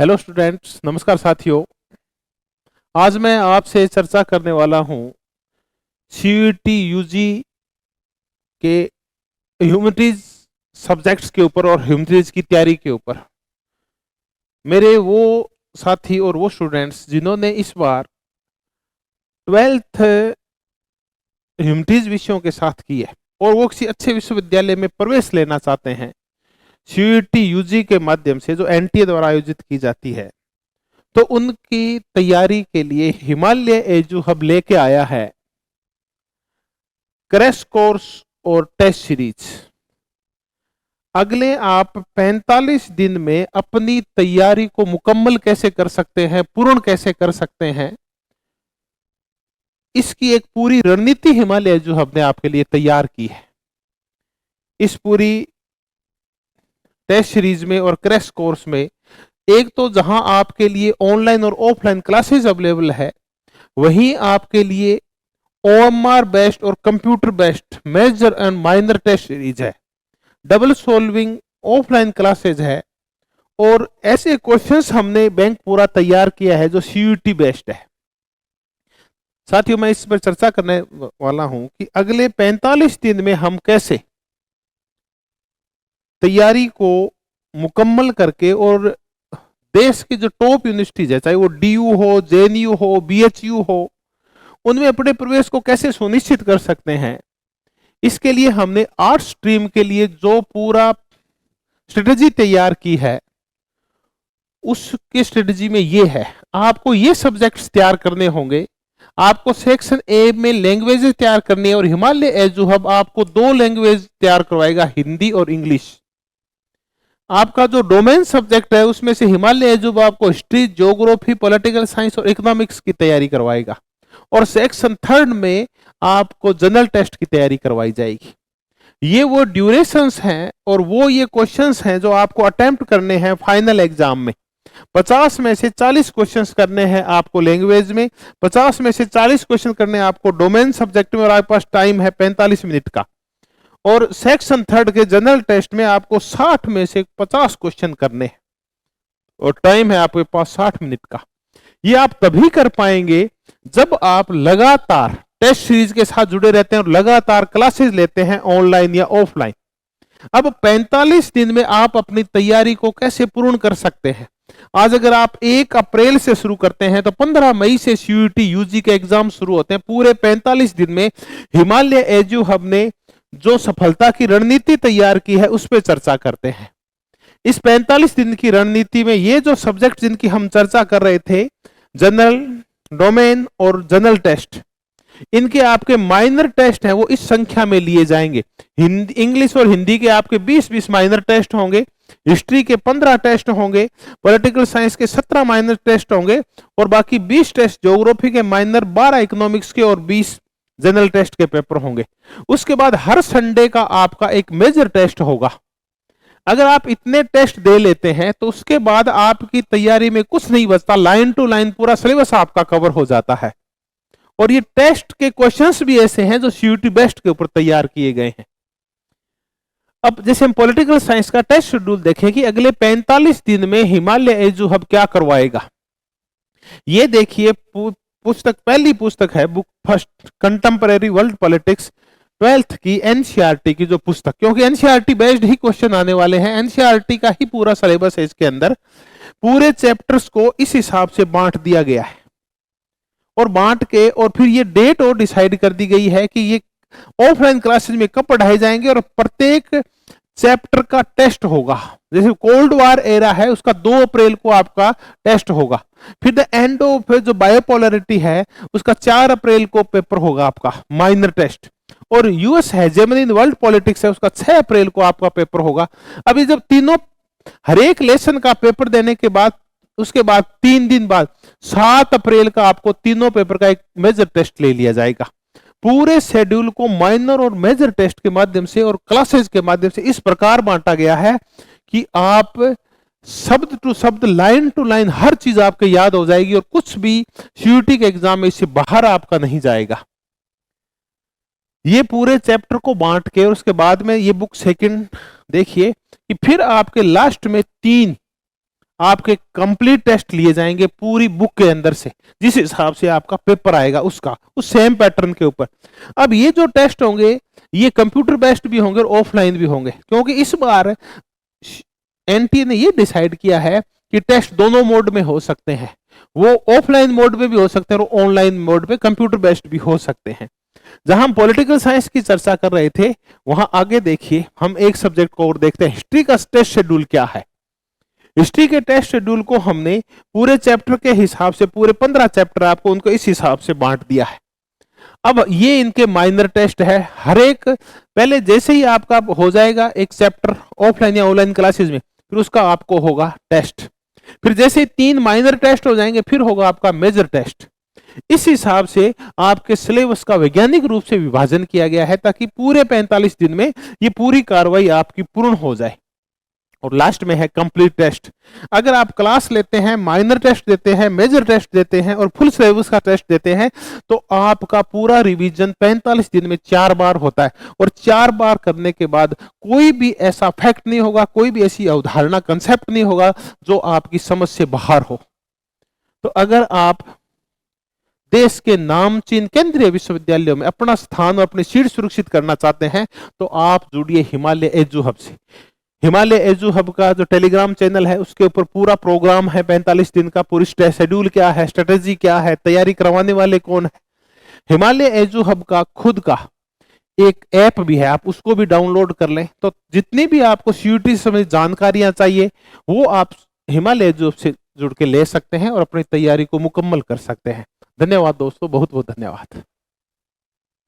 Hello students, नमस्कार साथियों। आज मैं आपसे चर्चा करने वाला हूं सीयूईटी यूजी के ह्यूमैनिटीज सब्जेक्ट्स के ऊपर और ह्यूमैनिटीज की तैयारी के ऊपर। मेरे वो साथी और वो स्टूडेंट्स जिन्होंने इस बार 12th ह्यूमैनिटीज विषयों के साथ की है और वो किसी अच्छे विश्वविद्यालय में प्रवेश लेना चाहते हैं सीयूईटी यूजी के माध्यम से, जो एनटीए द्वारा आयोजित की जाती है, तो उनकी तैयारी के लिए हिमालय एजू हब लेके आया है क्रैश कोर्स और टेस्ट सीरीज। अगले आप 45 दिन में अपनी तैयारी को मुकम्मल कैसे कर सकते हैं, पूर्ण कैसे कर सकते हैं, इसकी एक पूरी रणनीति हिमालय एजू हब ने आपके लिए तैयार की है। इस पूरी टेस्ट सीरीज में और क्रैश कोर्स में एक तो जहां आपके लिए ऑनलाइन और ऑफलाइन क्लासेस अवेलेबल है, वहीं आपके लिए ओएमआर बेस्ड और computer based major and minor test series है, डबल सोल्विंग ऑफलाइन क्लासेज है और ऐसे क्वेश्चंस हमने बैंक पूरा तैयार किया है जो सीयूईटी बेस्ड है। साथियों, मैं इस पर चर्चा करने वाला हूं कि अगले 45 दिन में हम कैसे तैयारी को मुकम्मल करके और देश की जो टॉप यूनिवर्सिटीज है, चाहे वो डीयू हो, जेएनयू हो, बीएचयू हो, उनमें अपने प्रवेश को कैसे सुनिश्चित कर सकते हैं। इसके लिए हमने आर्ट्स स्ट्रीम के लिए जो पूरा स्ट्रेटजी तैयार की है, उसके स्ट्रेटजी में ये है, आपको ये सब्जेक्ट्स तैयार करने होंगे। आपको सेक्शन ए में लैंग्वेजेस तैयार करनी है और हिमालय एजू हब आपको 2 लैंग्वेज तैयार करवाएगा, हिंदी और इंग्लिश। आपका जो डोमेन सब्जेक्ट है उसमें से हिमालय एजू हब आपको हिस्ट्री, ज्योग्राफी, पॉलिटिकल साइंस और इकोनॉमिक्स की तैयारी करवाएगा और सेक्शन 3 में आपको जनरल टेस्ट की तैयारी करवाई जाएगी। ये वो ड्यूरेशंस हैं और वो ये क्वेश्चंस हैं जो आपको अटेम्प्ट करने हैं फाइनल एग्जाम में। 50 में से 40 क्वेश्चंस करने हैं आपको लैंग्वेज में, 50 में से 40 क्वेश्चन करने हैं आपको डोमेन सब्जेक्ट में और आपके पास टाइम है 45 मिनट का। और सेक्शन 3 के जनरल टेस्ट में आपको 60 में से 50 क्वेश्चन करने हैं और टाइम है आपके पास 60 मिनट का। ये आप तभी कर पाएंगे जब आप लगातार टेस्ट सीरीज के साथ जुड़े रहते हैं और लगातार क्लासेस लेते हैं, ऑनलाइन या ऑफलाइन। अब 45 दिन में आप अपनी तैयारी को कैसे पूर्ण कर सकते हैं। आज अगर आप 1 अप्रैल से शुरू करते हैं तो 15 मई से सीयूईटी यूजी के एग्जाम शुरू होते हैं। पूरे 45 दिन में हिमालय एजू हब ने जो सफलता की रणनीति तैयार की है उस पर चर्चा करते हैं। इस 45 दिन की रणनीति में ये जो सब्जेक्ट जिनकी हम चर्चा कर रहे थे, जनरल, डोमेन और जनरल टेस्ट, इनके आपके माइनर टेस्ट हैं वो इस संख्या में लिए जाएंगे। हिंदी, इंग्लिश और हिंदी के आपके 20-20 माइनर टेस्ट होंगे, हिस्ट्री के 15 टेस्ट होंगे, पॉलिटिकल साइंस के 17 माइनर टेस्ट होंगे और बाकी 20 टेस्ट ज्योग्राफी के माइनर, 12 इकोनॉमिक्स के और 20 जनरल टेस्ट के पेपर होंगे। उसके बाद हर संडे का आपका एक मेजर टेस्ट होगा। अगर आप इतने टेस्ट दे लेते हैं तो उसके बाद आपकी तैयारी में कुछ नहीं बचता, लाइन टू लाइन पूरा सिलेबस आपका कवर हो जाता है। और ये टेस्ट के क्वेश्चंस भी ऐसे हैं जो सीयूईटी बेस्ट के ऊपर तैयार किए गए हैं। अब जैसे हम पॉलिटिकल साइंस का टेस्ट शेड्यूल देखें कि अगले 45 दिन में हिमालय एजू हब क्या करवाएगा। ये देखिए, पुस्तक, पहली पुस्तक है book first contemporary world politics 12th की एनसीईआरटी की जो पुस्तक, क्योंकि एनसीईआरटी बेस्ड ही क्वेश्चन आने वाले हैं, एनसीईआरटी का ही पूरा सिलेबस है। इसके अंदर पूरे चैप्टर्स को इस हिसाब से बांट दिया गया है और बांट के और फिर ये डेट और डिसाइड कर दी गई है कि ये ऑफलाइन क्लासेस में कब पढ़ाए जाएंगे और प्रत्येक चैप्टर का टेस्ट होगा। जैसे कोल्ड वार एरा है उसका 2 अप्रैल को आपका टेस्ट होगा, फिर द एंड ऑफ जो बायोपोलैरिटी है उसका 4 अप्रैल को पेपर होगा आपका माइनर टेस्ट, और US hegemony in world politics है उसका 6 अप्रैल को आपका पेपर होगा। अभी जब तीनों हर एक लेसन का पेपर देने के बाद उसके बाद 3 दिन बाद 7 अप्रैल का आपको तीनों पेपर का एक मेजर टेस्ट ले लिया जाएगा। पूरे शेड्यूल को माइनर और मेजर टेस्ट के माध्यम से और क्लासेस के माध्यम से इस प्रकार बांटा गया है कि आप शब्द टू शब्द, लाइन टू लाइन हर चीज आपके याद हो जाएगी और कुछ भी सीयूईटी के एग्जाम में इससे बाहर आपका नहीं जाएगा। ये पूरे चैप्टर को बांट के और उसके बाद में ये बुक सेकंड देखिए कि फिर आपके लास्ट में 3 आपके कंप्लीट टेस्ट लिए जाएंगे पूरी बुक के अंदर से, जिस हिसाब से आपका पेपर आएगा उसका, उस सेम पैटर्न के ऊपर। अब ये जो टेस्ट होंगे ये कंप्यूटर बेस्ड भी होंगे और ऑफलाइन भी होंगे, क्योंकि इस बार एनटीए ने ये डिसाइड किया है कि टेस्ट दोनों मोड में हो सकते हैं, वो ऑफलाइन मोड में भी हो सकते हैं और ऑनलाइन मोड में कंप्यूटर बेस्ड भी हो सकते हैं। जहां हम पॉलिटिकल साइंस की चर्चा कर रहे थे, वहां आगे देखिए हम एक सब्जेक्ट को और देखते हैं, हिस्ट्री का टेस्ट शेड्यूल क्या है। हिस्ट्री के टेस्ट शेड्यूल को हमने पूरे चैप्टर के हिसाब से, पूरे 15 चैप्टर आपको उनको इस हिसाब से बांट दिया है। अब ये इनके माइनर टेस्ट है, हर एक पहले जैसे ही आपका हो जाएगा एक चैप्टर ऑफलाइन या ऑनलाइन क्लासेस में, फिर उसका आपको होगा टेस्ट, फिर जैसे 3 माइनर टेस्ट हो जाएंगे फिर होगा आपका मेजर टेस्ट। इस हिसाब से आपके सिलेबस का वैज्ञानिक रूप से विभाजन किया गया है ताकि पूरे 45 दिन में ये पूरी कार्रवाई आपकी पूर्ण हो जाए। और लास्ट में है कंप्लीट टेस्ट। अगर आप क्लास लेते हैं, माइनर टेस्ट देते हैं, मेजर टेस्ट देते हैं और फुल सिलेबस का टेस्ट देते हैं, तो आपका पूरा रिवीजन 45 दिन में 4 बार होता है। और 4 बार करने के बाद कोई भी ऐसा फैक्ट नहीं होगा, कोई भी ऐसी अवधारणा, कंसेप्ट नहीं होगा जो आपकी समझ से बाहर हो। तो अगर आप देश के नामचीन केंद्रीय विश्वविद्यालयों में अपना स्थान और अपनी सीट सुरक्षित करना चाहते हैं, तो आप जुड़िए हिमालय एजू हब से। हिमालय एजू हब का जो टेलीग्राम चैनल है उसके ऊपर पूरा प्रोग्राम है 45 दिन का, पूरी शेड्यूल क्या है, स्ट्रेटेजी क्या है, तैयारी करवाने वाले कौन है। हिमालय एजू हब का खुद का एक ऐप भी है, आप उसको भी डाउनलोड कर लें। तो जितनी भी आपको सीयूटी से जानकारियां चाहिए वो आप हिमालय एजू हब से जुड़ के ले सकते हैं और अपनी तैयारी को मुकम्मल कर सकते हैं। धन्यवाद दोस्तों, बहुत बहुत धन्यवाद।